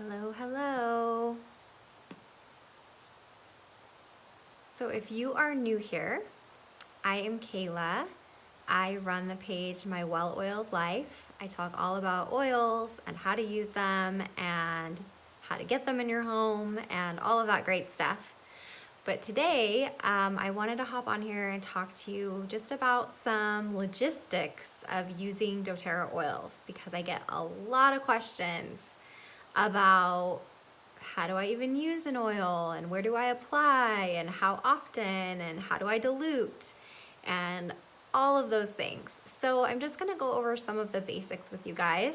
Hello, hello. So if you are new here, I am Kayla. I run the page My Well-Oiled Life. I talk all about oils and how to use them and how to get them in your home and all of that great stuff. But today, I wanted to hop on here and talk to you just about some logistics of using doTERRA oils because I get a lot of questions about how do I even use an oil and where do I apply and how often and how do I dilute and all of those things. So I'm just gonna go over some of the basics with you guys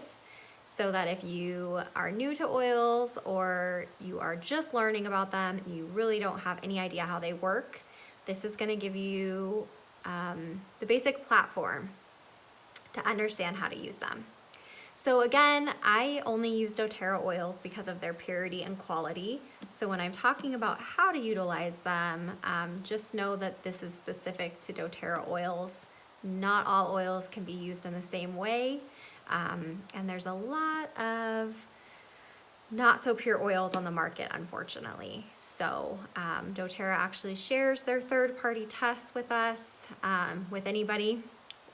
so that if you are new to oils or you are just learning about them and you really don't have any idea how they work, this is gonna give you the basic platform to understand how to use them. So again, I only use doTERRA oils because of their purity and quality. So when I'm talking about how to utilize them, just know that this is specific to doTERRA oils. Not all oils can be used in the same way. And there's a lot of not so pure oils on the market, unfortunately. So doTERRA actually shares their third-party tests with us, with anybody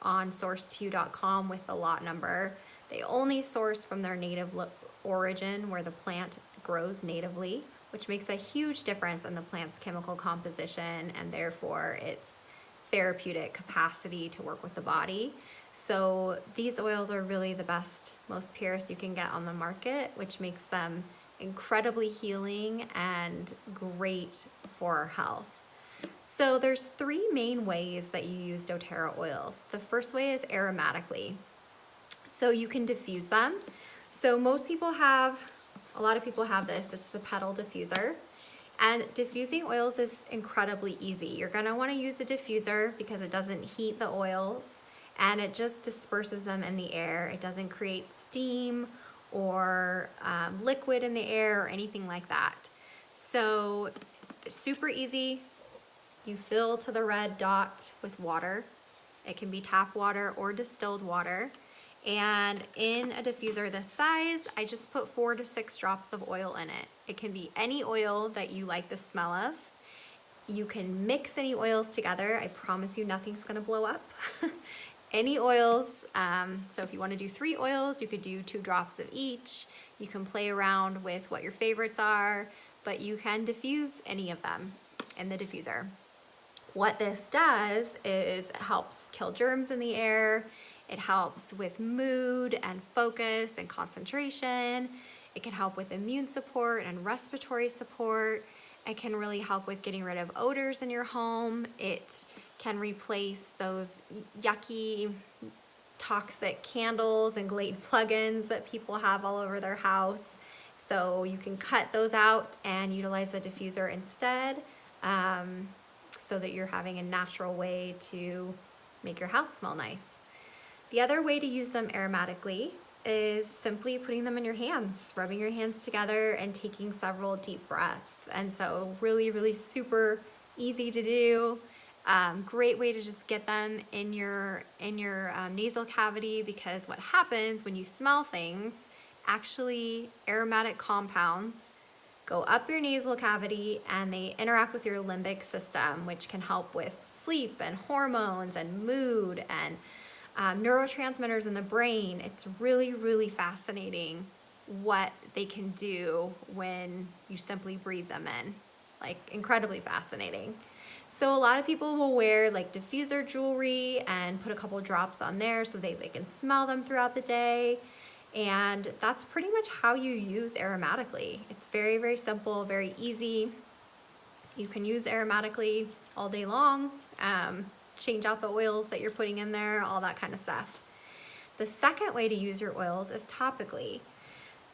on source2.com with the lot number. They only source from their native origin where the plant grows natively, which makes a huge difference in the plant's chemical composition and therefore its therapeutic capacity to work with the body. So these oils are really the best, most purest you can get on the market, which makes them incredibly healing and great for our health. So there's three main ways that you use doTERRA oils. The first way is aromatically. So you can diffuse them. So most people have, a lot of people have this, it's the petal diffuser. And diffusing oils is incredibly easy. You're gonna wanna use a diffuser because it doesn't heat the oils and it just disperses them in the air. It doesn't create steam or liquid in the air or anything like that. So it's super easy. You fill to the red dot with water. It can be tap water or distilled water. And in a diffuser this size, I just put 4 to 6 drops of oil in it. It can be any oil that you like the smell of. You can mix any oils together. I promise you nothing's gonna blow up. Any oils, so if you wanna do 3 oils, you could do 2 drops of each. You can play around with what your favorites are, but you can diffuse any of them in the diffuser. What this does is it helps kill germs in the air. It helps with mood and focus and concentration. It can help with immune support and respiratory support. It can really help with getting rid of odors in your home. It can replace those yucky, toxic candles and Glade plugins that people have all over their house. So you can cut those out and utilize the diffuser instead, so that you're having a natural way to make your house smell nice. The other way to use them aromatically is simply putting them in your hands, rubbing your hands together and taking several deep breaths. And so really, really super easy to do. Great way to just get them in your nasal cavity, because what happens when you smell things, actually aromatic compounds go up your nasal cavity and they interact with your limbic system, which can help with sleep and hormones and mood and neurotransmitters in the brain. It's really, really fascinating what they can do when you simply breathe them in. Like, incredibly fascinating. So a lot of people will wear like diffuser jewelry and put a couple drops on there so they can smell them throughout the day. And that's pretty much how you use aromatically. It's very, very simple, very easy. You can use aromatically all day long. Change out the oils that you're putting in there, all that kind of stuff. The second way to use your oils is topically.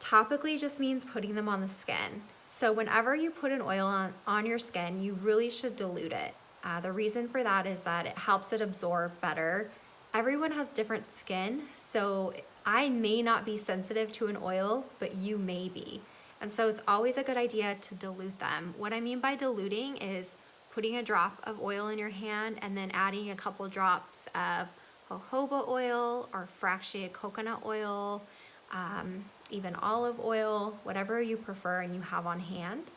Topically just means putting them on the skin. So whenever you put an oil on your skin, you really should dilute it. The reason for that is that it helps it absorb better. Everyone has different skin, so I may not be sensitive to an oil, but you may be. And so it's always a good idea to dilute them. What I mean by diluting is putting a drop of oil in your hand and then adding a couple drops of jojoba oil or fractionated coconut oil, even olive oil, whatever you prefer and you have on hand.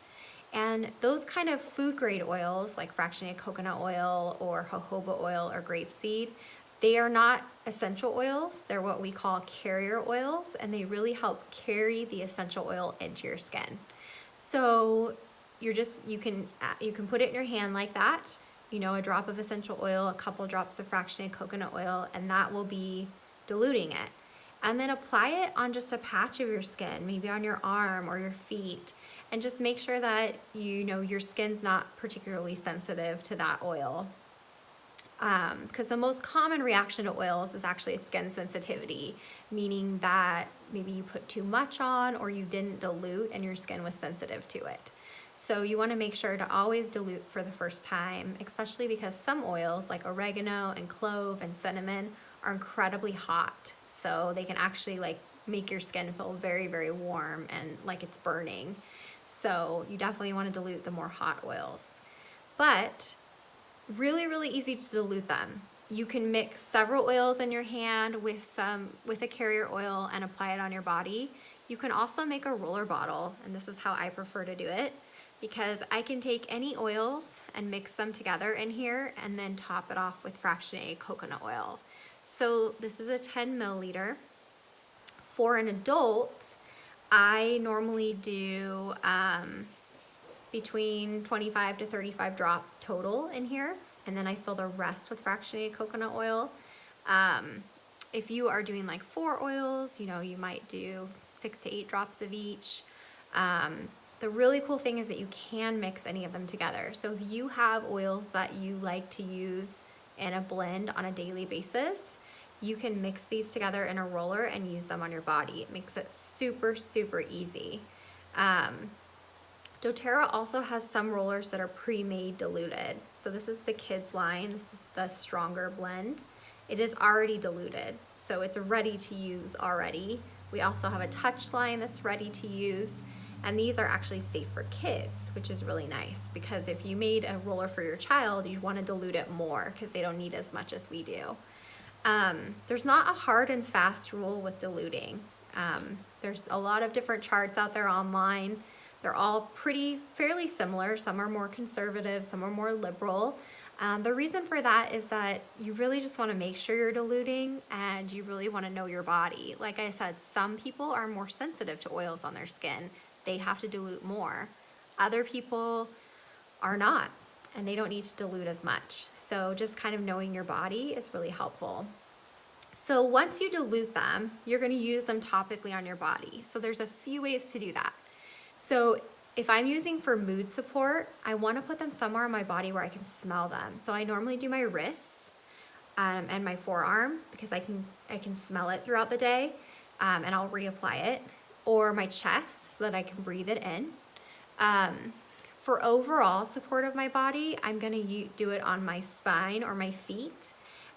And those kind of food grade oils like fractionated coconut oil or jojoba oil or grapeseed, they are not essential oils. They're what we call carrier oils, and they really help carry the essential oil into your skin. So you can put it in your hand like that, a drop of essential oil, a couple drops of fractionated coconut oil, and that will be diluting it. And then apply it on just a patch of your skin, maybe on your arm or your feet, and just make sure that your skin's not particularly sensitive to that oil. Because the most common reaction to oils is actually skin sensitivity, meaning that maybe you put too much on or you didn't dilute and your skin was sensitive to it. So you want to make sure to always dilute for the first time, especially because some oils like oregano and clove and cinnamon are incredibly hot. So they can actually make your skin feel very, very warm and like it's burning. So you definitely want to dilute the more hot oils. But really, really easy to dilute them. You can mix several oils in your hand with a carrier oil and apply it on your body. You can also make a roller bottle, and this is how I prefer to do it, because I can take any oils and mix them together in here and then top it off with fractionated coconut oil. So this is a 10 milliliter. For an adult, I normally do between 25 to 35 drops total in here, and then I fill the rest with fractionated coconut oil. If you are doing like 4 oils, you might do 6 to 8 drops of each. The really cool thing is that you can mix any of them together. So if you have oils that you like to use in a blend on a daily basis, you can mix these together in a roller and use them on your body. It makes it super, super easy. doTERRA also has some rollers that are pre-made diluted. So this is the kids line. This is the stronger blend. It is already diluted, so it's ready to use already. We also have a touch line that's ready to use, and these are actually safe for kids, which is really nice, because if you made a roller for your child, you'd want to dilute it more because they don't need as much as we do. There's not a hard and fast rule with diluting. There's a lot of different charts out there online. They're all fairly similar. Some are more conservative, some are more liberal. The reason for that is that you really just want to make sure you're diluting, and you really want to know your body. Like I said, some people are more sensitive to oils on their skin. They have to dilute more. Other people are not, and they don't need to dilute as much. So just kind of knowing your body is really helpful. So once you dilute them, you're going to use them topically on your body. So there's a few ways to do that. So if I'm using for mood support, I want to put them somewhere on my body where I can smell them. So I normally do my wrists and my forearm, because I can smell it throughout the day, and I'll reapply it, or my chest so that I can breathe it in. For overall support of my body, I'm going to do it on my spine or my feet.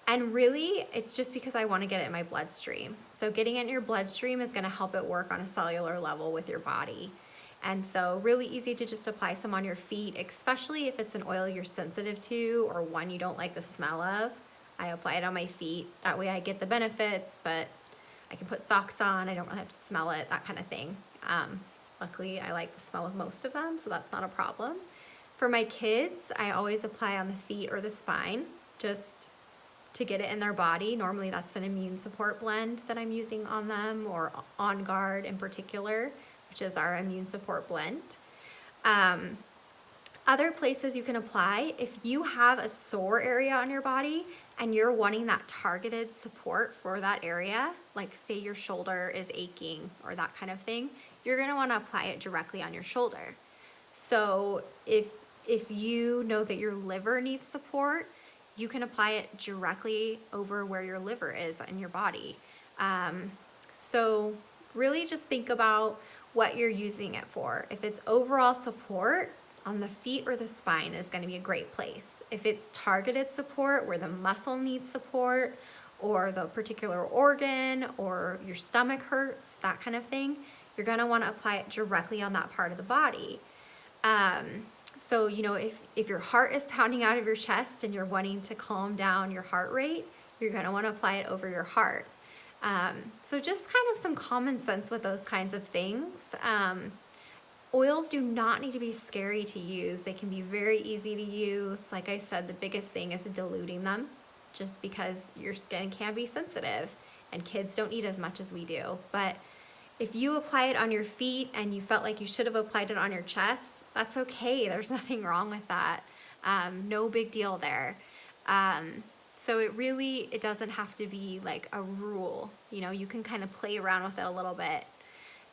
And really, it's just because I want to get it in my bloodstream. So getting it in your bloodstream is going to help it work on a cellular level with your body. And so really easy to just apply some on your feet, especially if it's an oil you're sensitive to or one you don't like the smell of. I apply it on my feet. That way I get the benefits, but I can put socks on. I don't really have to smell it, that kind of thing. Luckily, I like the smell of most of them, so that's not a problem. For my kids, I always apply on the feet or the spine, just to get it in their body. Normally that's an immune support blend that I'm using on them, or On Guard in particular, which is our immune support blend. Other places you can apply, if you have a sore area on your body and you're wanting that targeted support for that area, like say your shoulder is aching or that kind of thing, you're gonna wanna apply it directly on your shoulder. So if you know that your liver needs support, you can apply it directly over where your liver is in your body. So really just think about what you're using it for. If it's overall support, on the feet or the spine is going to be a great place. If it's targeted support where the muscle needs support, or the particular organ, or your stomach hurts, that kind of thing, you're going to want to apply it directly on that part of the body. So, if your heart is pounding out of your chest and you're wanting to calm down your heart rate, you're going to want to apply it over your heart. So just kind of some common sense with those kinds of things. Oils do not need to be scary to use. They can be very easy to use. Like I said, the biggest thing is diluting them, just because your skin can be sensitive and kids don't eat as much as we do. But if you apply it on your feet and you felt like you should have applied it on your chest, that's okay. There's nothing wrong with that. No big deal there. So it doesn't have to be like a rule. You know, you can kind of play around with it a little bit,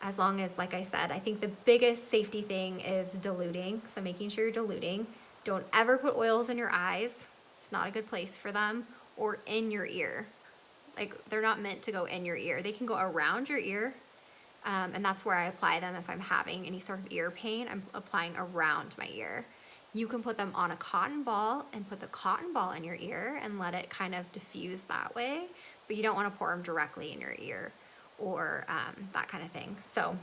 as long as, like I said, I think the biggest safety thing is diluting. So making sure you're diluting. Don't ever put oils in your eyes. It's not a good place for them. Or in your ear. Like, they're not meant to go in your ear. They can go around your ear. And that's where I apply them. If I'm having any sort of ear pain, I'm applying around my ear. You can put them on a cotton ball and put the cotton ball in your ear and let it kind of diffuse that way. But you don't want to pour them directly in your ear, or that kind of thing. So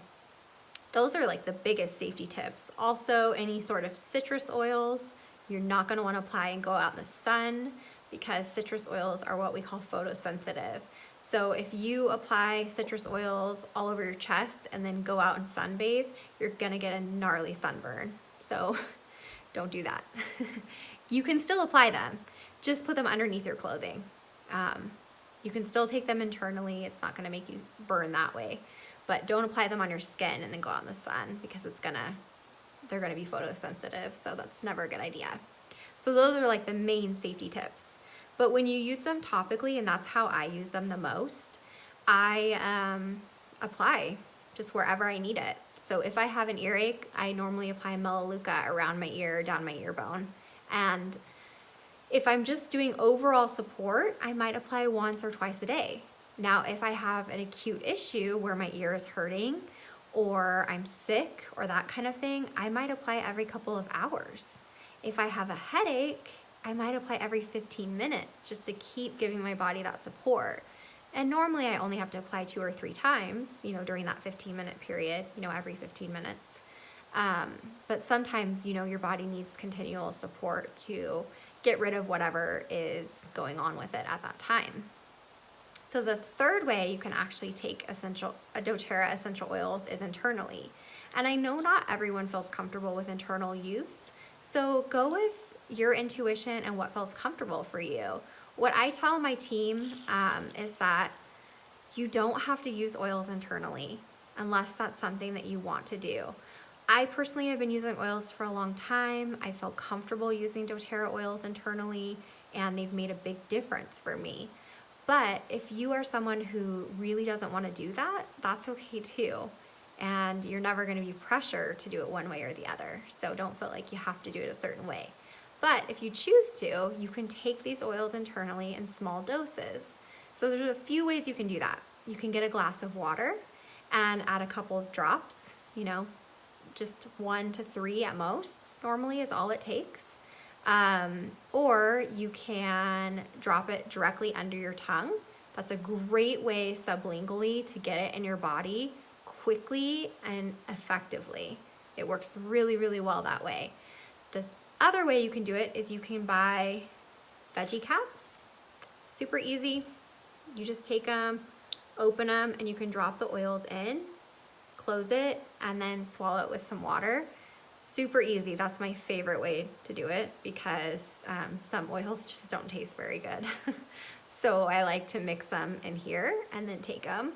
those are like the biggest safety tips. Also, any sort of citrus oils, you're not going to want to apply and go out in the sun, because citrus oils are what we call photosensitive. So if you apply citrus oils all over your chest and then go out and sunbathe, you're going to get a gnarly sunburn. So don't do that. You can still apply them, just put them underneath your clothing. You can still take them internally. It's not going to make you burn that way, but don't apply them on your skin and then go out in the sun, because they're going to be photosensitive. So that's never a good idea. So those are like the main safety tips. But when you use them topically, and that's how I use them the most, I apply just wherever I need it. So if I have an earache, I normally apply Melaleuca around my ear, down my ear bone. And if I'm just doing overall support, I might apply once or twice a day. Now, if I have an acute issue where my ear is hurting, or I'm sick, or that kind of thing, I might apply every couple of hours. If I have a headache, I might apply every 15 minutes just to keep giving my body that support. And normally I only have to apply 2 or 3 times, during that 15-minute period, every 15 minutes. But sometimes, your body needs continual support to get rid of whatever is going on with it at that time. So the third way you can actually take doTERRA essential oils is internally. And I know not everyone feels comfortable with internal use, so go with your intuition and what feels comfortable for you. What I tell my team is that you don't have to use oils internally unless that's something that you want to do. I personally have been using oils for a long time. I feel comfortable using doTERRA oils internally, and they've made a big difference for me. But if you are someone who really doesn't want to do that, that's okay too. And you're never going to be pressured to do it one way or the other. So don't feel like you have to do it a certain way. But if you choose to, you can take these oils internally in small doses. So there's a few ways you can do that. You can get a glass of water and add a couple of drops, just 1 to 3 at most, normally is all it takes. Or you can drop it directly under your tongue. That's a great way sublingually to get it in your body quickly and effectively. It works really, really well that way. The other way you can do it is you can buy veggie caps. Super easy. You just take them, open them, and you can drop the oils in, close it, and then swallow it with some water. Super easy. That's my favorite way to do it, because some oils just don't taste very good. So I like to mix them in here and then take them.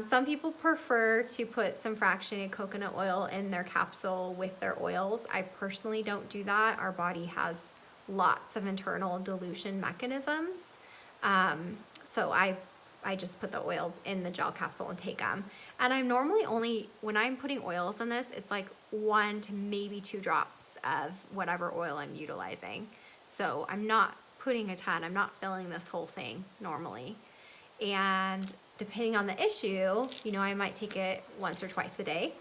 Some people prefer to put some fractionated coconut oil in their capsule with their oils. I personally don't do that. Our body has lots of internal dilution mechanisms. So I just put the oils in the gel capsule and take them. And I'm normally when I'm putting oils in this, it's like 1 to maybe 2 drops of whatever oil I'm utilizing. So I'm not putting a ton. I'm not filling this whole thing normally. And depending on the issue, I might take it once or twice a day.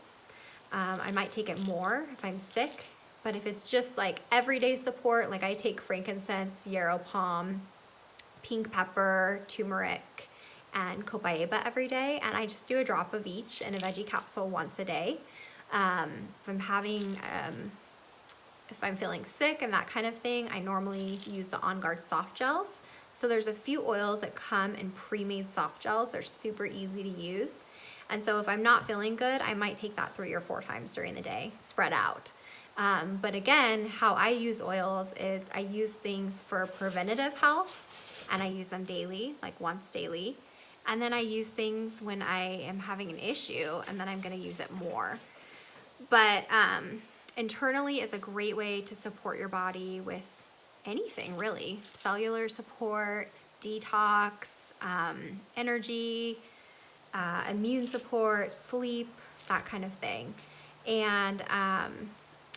I might take it more if I'm sick. But if it's just like everyday support, like I take frankincense, yarrow palm, pink pepper, turmeric, and copaiba every day, and I just do a drop of each in a veggie capsule once a day. If I'm feeling sick and that kind of thing, I normally use the On Guard soft gels. So there's a few oils that come in pre-made soft gels. They're super easy to use. And so if I'm not feeling good, I might take that 3 or 4 times during the day, spread out. But again, how I use oils is I use things for preventative health, and I use them daily, like once daily. And then I use things when I am having an issue, and then I'm gonna use it more. But internally is a great way to support your body with anything, really. Cellular support, detox, energy, immune support, sleep, that kind of thing. And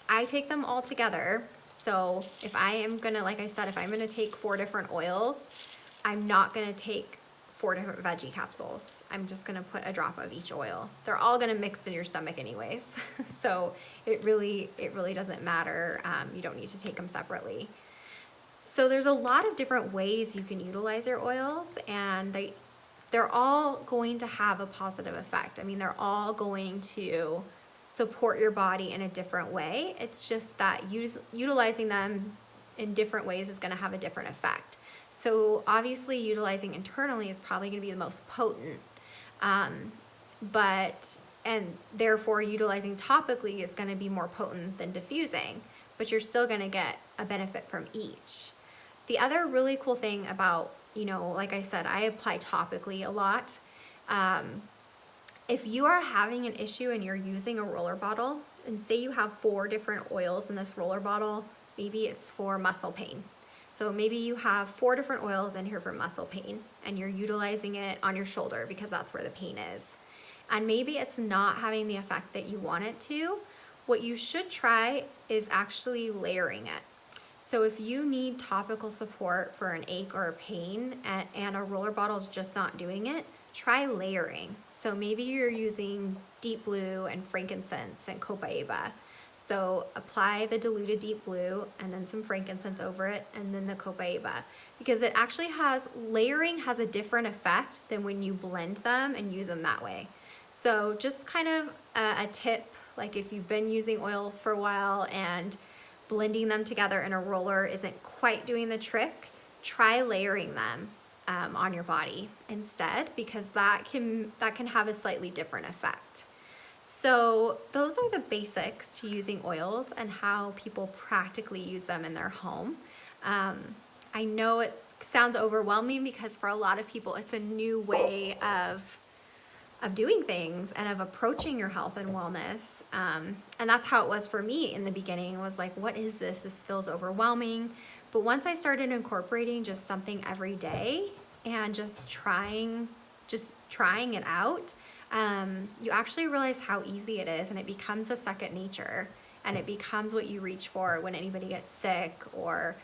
I take them all together. So if I am gonna, like I said, if I'm gonna take 4 different oils, I'm not gonna take 4 different veggie capsules. I'm just gonna put a drop of each oil. They're all gonna mix in your stomach anyways. So it really doesn't matter. You don't need to take them separately. So there's a lot of different ways you can utilize your oils, and they're all going to have a positive effect. I mean, they're all going to support your body in a different way. It's just that utilizing them in different ways is going to have a different effect. So obviously utilizing internally is probably going to be the most potent, and therefore utilizing topically is going to be more potent than diffusing, but you're still going to get a benefit from each. The other really cool thing about, like I said, I apply topically a lot. If you are having an issue and you're using a roller bottle, and say you have 4 different oils in this roller bottle, maybe it's for muscle pain. So maybe you have 4 different oils in here for muscle pain, and you're utilizing it on your shoulder because that's where the pain is. And maybe it's not having the effect that you want it to. What you should try is actually layering it. So if you need topical support for an ache or a pain and a roller bottle is just not doing it, try layering. So maybe you're using deep blue and frankincense and copaiba. So apply the diluted deep blue and then some frankincense over it, and then the copaiba, because it actually layering has a different effect than when you blend them and use them that way. So just kind of a tip, like if you've been using oils for a while and blending them together in a roller isn't quite doing the trick, try layering them on your body instead, because that can have a slightly different effect. So those are the basics to using oils and how people practically use them in their home. I know it sounds overwhelming because for a lot of people it's a new way of doing things and of approaching your health and wellness. And that's how it was for me in the beginning. Was like, what is this? This feels overwhelming. But once I started incorporating just something every day and just trying it out, you actually realize how easy it is, and it becomes a second nature, and it becomes what you reach for when anybody gets sick or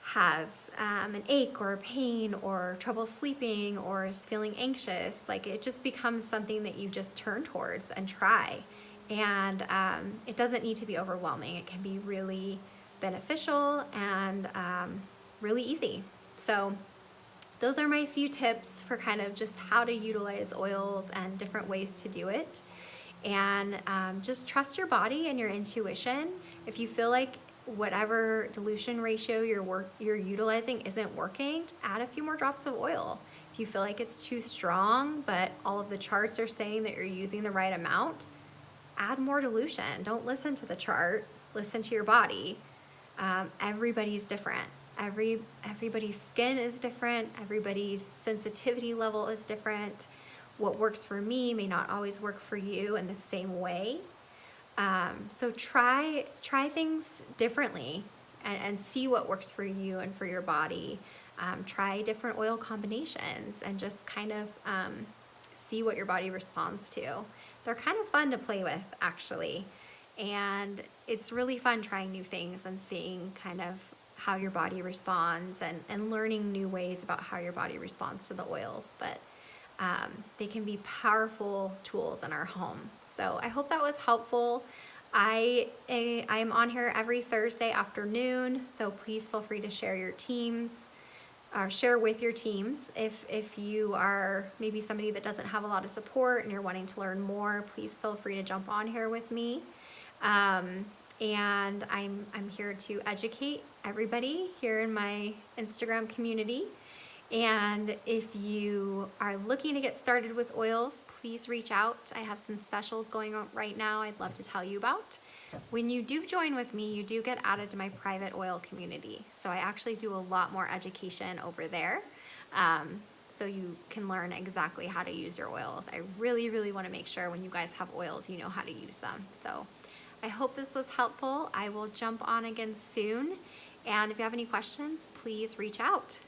has an ache or a pain or trouble sleeping or is feeling anxious. Like, it just becomes something that you just turn towards and try. And it doesn't need to be overwhelming. It can be really beneficial and really easy. So those are my few tips for kind of just how to utilize oils and different ways to do it. And just trust your body and your intuition. If you feel like whatever dilution ratio you're utilizing isn't working, add a few more drops of oil. If you feel like it's too strong, but all of the charts are saying that you're using the right amount, add more dilution. Don't listen to the chart, listen to your body. Everybody's different. Everybody's skin is different. Everybody's sensitivity level is different. What works for me may not always work for you in the same way. So try things differently and see what works for you and for your body. Try different oil combinations and just kind of see what your body responds to. They're kind of fun to play with, actually. And it's really fun trying new things and seeing kind of how your body responds and learning new ways about how your body responds to the oils. But they can be powerful tools in our home. So I hope that was helpful. I am on here every Thursday afternoon, so please feel free to share your teams or share with your teams. If you are maybe somebody that doesn't have a lot of support and you're wanting to learn more, please feel free to jump on here with me. And I'm here to educate everybody here in my Instagram community. And if you are looking to get started with oils, please reach out. I have some specials going on right now I'd love to tell you about. When you do join with me, you do get added to my private oil community. So I actually do a lot more education over there. So you can learn exactly how to use your oils. I really, really want to make sure when you guys have oils, you know how to use them. So I hope this was helpful. I will jump on again soon. And if you have any questions, please reach out.